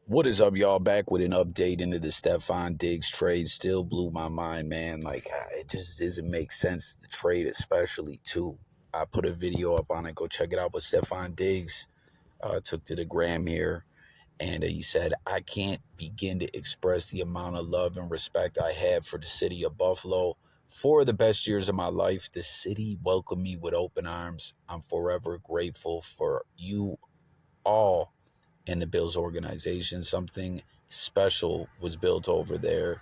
What is up, y'all? Back with an update into the Stefon Diggs trade. Still blew my mind, man. Like, it just doesn't make sense. The trade, especially, too. I put a video up on it. Go check it out. But Stefon Diggs took to the gram here, and he said, I can't begin to express the amount of love and respect I have for the city of Buffalo. For the best years of my life, the city welcomed me with open arms. I'm forever grateful for you all in the Bills organization. Something special was built over there.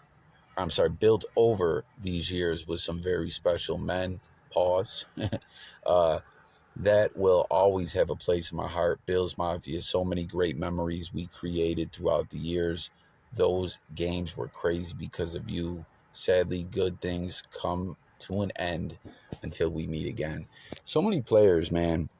I'm sorry, built over these years with some very special men. Pause. uh, that will always have a place in my heart. Bills Mafia, so many great memories we created throughout the years. Those games were crazy because of you. Sadly, good things come to an end until we meet again. So many players, man,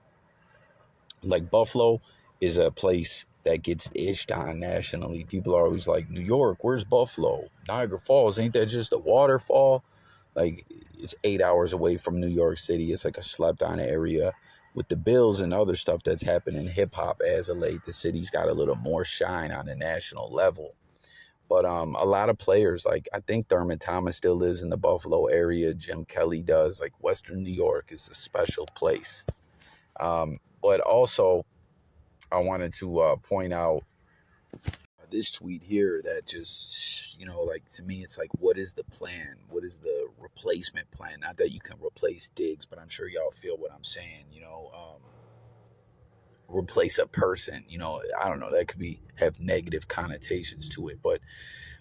like Buffalo is a place that gets itched on nationally. People are always like, New York, where's Buffalo? Niagara Falls, ain't that just a waterfall? Like, it's 8 hours away from New York City. It's like a slept on area. With the Bills and other stuff that's happened in hip hop as of late, the city's got a little more shine on a national level. But a lot of players, like I think Thurman Thomas still lives in the Buffalo area. Jim Kelly does. Like, Western New York is a special place. But also, I wanted to point out this tweet here that just, like, to me, it's like, what is the plan? What is the replacement plan? Not that you can replace Diggs, but I'm sure y'all feel what I'm saying, replace a person, I don't know, that could have negative connotations to it. But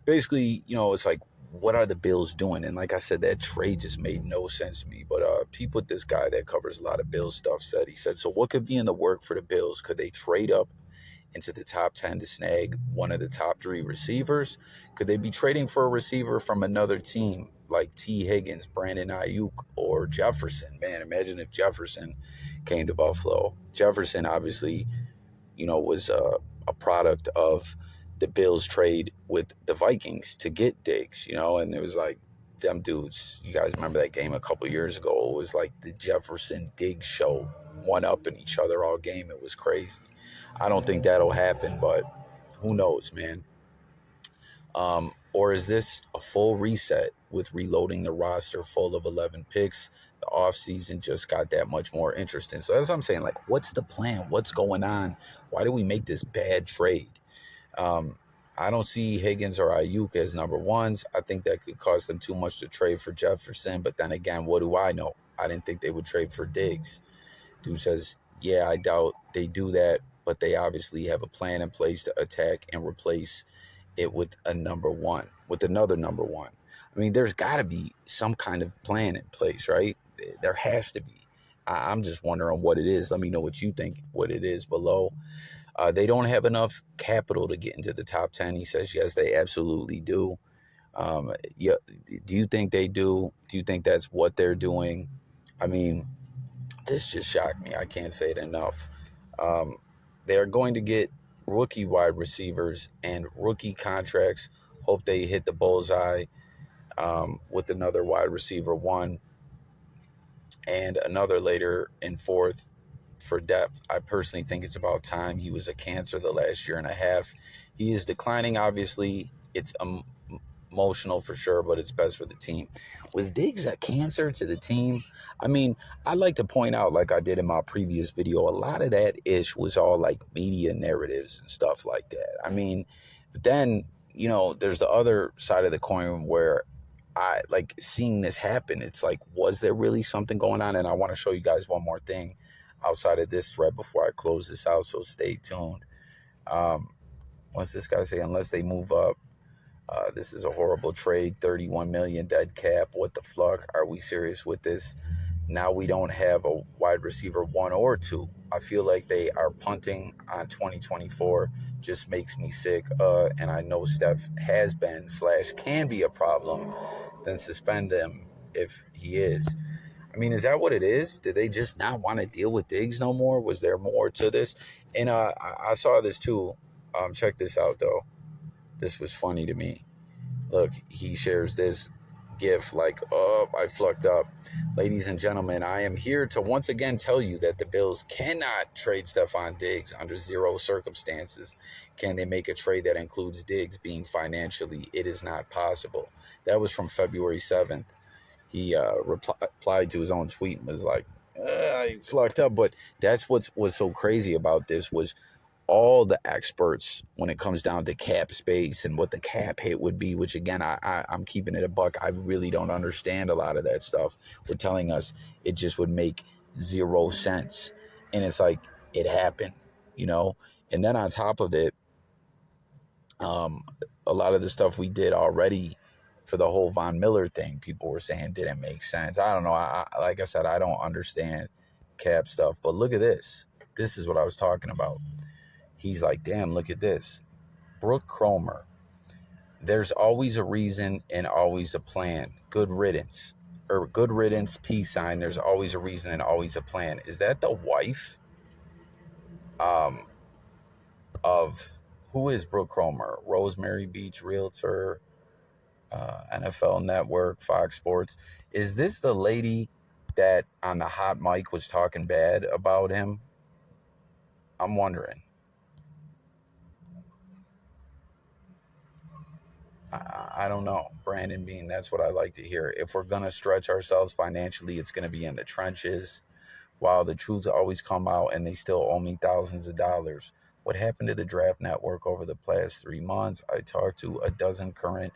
basically, it's like, what are the Bills doing? And like I said, that trade just made no sense to me. But people, this guy that covers a lot of Bills stuff said, so what could be in the work for the Bills? Could they trade up into the top 10 to snag one of the top three receivers? Could they be trading for a receiver from another team like T. Higgins, Brandon Ayuk, or Jefferson? Man, imagine if Jefferson came to Buffalo. Jefferson obviously, was a product of the Bills trade with the Vikings to get Diggs, and it was like, them dudes, you guys remember that game a couple years ago? It was like the Jefferson Diggs show, one up in each other all game. It was crazy. I don't think that'll happen, but who knows, man. Or is this a full reset with reloading the roster full of 11 picks? The offseason just got that much more interesting. So that's what I'm saying. Like, what's the plan? What's going on? Why do we make this bad trade? I don't see Higgins or Ayuk as number ones. I think that could cost them too much to trade for Jefferson. But then again, what do I know? I didn't think they would trade for Diggs. Dude says, yeah, I doubt they do that, but they obviously have a plan in place to attack and replace it with another number one. I mean, there's got to be some kind of plan in place, right? There has to be. I'm just wondering what it is. Let me know what you think, what it is below. They don't have enough capital to get into the top 10. He says, yes, they absolutely do. Yeah, do you think they do? Do you think that's what they're doing? I mean, this just shocked me. I can't say it enough. Um, they're going to get rookie wide receivers and rookie contracts. Hope they hit the bullseye with another wide receiver one and another later in fourth for depth. I personally think it's about time. He was a cancer the last year and a half. He is declining, obviously. It's emotional for sure, but it's best for the team. Was Diggs a cancer to the team? I mean, I'd like to point out, like I did in my previous video, a lot of that ish was all like media narratives and stuff like that. I mean, but then, there's the other side of the coin where I like seeing this happen. It's like, was there really something going on? And I want to show you guys one more thing outside of this thread before I close this out, so stay tuned. What's this guy say? Unless they move up, this is a horrible trade. 31 million dead cap. What the fuck? Are we serious with this? Now we don't have a wide receiver one or two. I feel like they are punting on 2024. Just makes me sick. And I know Steph has been / can be a problem. Then suspend him if he is. I mean, is that what it is? Did they just not want to deal with Diggs no more? Was there more to this? And I saw this too. Check this out, though. This was funny to me. Look, he shares this. GIF like, oh, I fucked up. Ladies and gentlemen, I am here to once again tell you that the Bills cannot trade Stefon Diggs under zero circumstances. Can they make a trade that includes Diggs being financially? It is not possible. That was from February 7th. He replied to his own tweet and was like, I fucked up. But that's what's so crazy about this was all the experts when it comes down to cap space and what the cap hit would be, which again, I'm keeping it a buck. I really don't understand a lot of that stuff. We're telling us it just would make zero sense. And it's like, it happened, you know? And then on top of it, a lot of the stuff we did already for the whole Von Miller thing, people were saying didn't make sense. I don't know. Like I said, I don't understand cap stuff, but look at this. This is what I was talking about. He's like, damn, look at this. Brooke Cromer. There's always a reason and always a plan. Good riddance. Or good riddance, peace sign. There's always a reason and always a plan. Is that the wife of, who is Brooke Cromer? Rosemary Beach Realtor, NFL Network, Fox Sports. Is this the lady that on the hot mic was talking bad about him? I'm wondering. I don't know. Brandon Bean, that's what I like to hear. If we're going to stretch ourselves financially, it's going to be in the trenches. Wow, the truth always come out and they still owe me thousands of dollars. What happened to the Draft Network over the past 3 months? I talked to a dozen current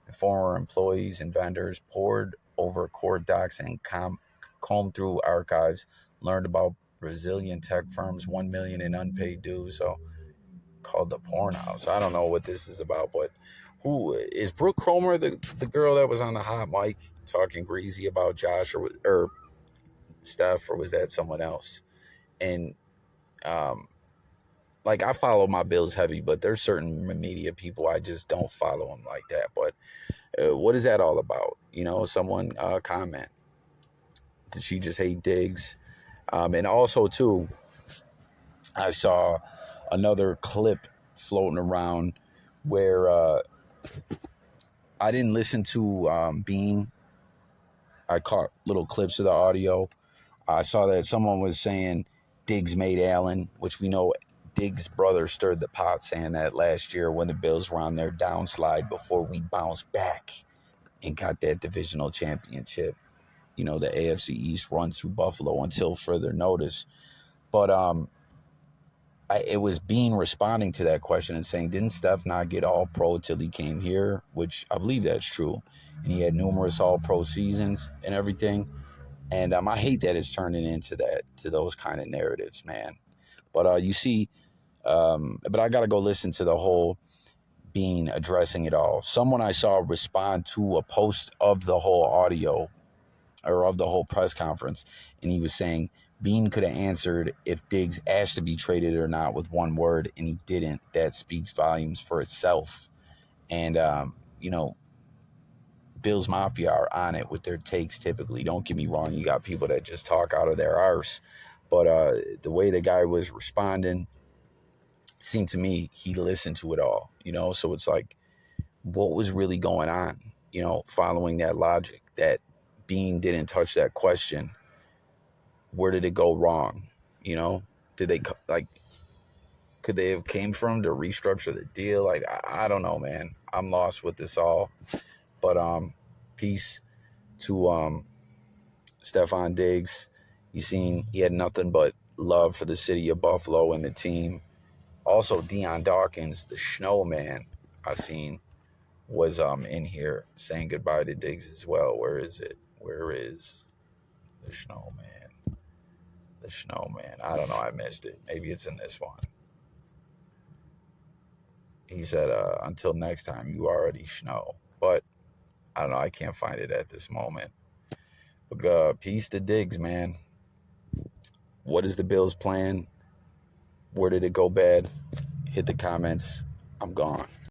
and former employees and vendors, poured over court docs and combed through archives, learned about Brazilian tech firms, 1 million in unpaid dues. So called the porn house. I don't know what this is about, but who is Brooke Cromer, the girl that was on the hot mic talking greasy about Josh or Steph, or was that someone else? And like, I follow my Bills heavy, but there's certain media people I just don't follow them like that. But what is that all about? You know, someone comment. Did she just hate Diggs? And also too, I saw another clip floating around where I didn't listen to Bean. I caught little clips of the audio. I saw that someone was saying Diggs made Allen, which we know Diggs' brother stirred the pot, saying that last year when the Bills were on their downslide before we bounced back and got that divisional championship. You know, the AFC East runs through Buffalo until further notice. But it was Bean responding to that question and saying, didn't Steph not get all pro till he came here? Which I believe that's true. And he had numerous all pro seasons and everything. And I hate that it's turning into that, to those kind of narratives, man. But you see, but I got to go listen to the whole Bean addressing it all. Someone I saw respond to a post of the whole audio or of the whole press conference, and he was saying Bean could have answered if Diggs asked to be traded or not with one word, and he didn't. That speaks volumes for itself. And, you know, Bills Mafia are on it with their takes typically. Don't get me wrong. You got people that just talk out of their arse. But the way the guy was responding seemed to me he listened to it all, you know? So it's like, what was really going on, you know, following that logic that Bean didn't touch that question? Where did it go wrong? You know, did they, like, could they have came from to restructure the deal? Like, I don't know, man. I'm lost with this all. But peace to Stefon Diggs. You seen he had nothing but love for the city of Buffalo and the team. Also, Deion Dawkins, the snowman, I seen was in here saying goodbye to Diggs as well. Where is it? Where is the snowman? The snowman. I don't know. I missed it. Maybe it's in this one. He said, until next time, you already snow. But I don't know. I can't find it at this moment. But peace to Diggs, man. What is the Bills' plan? Where did it go bad? Hit the comments. I'm gone.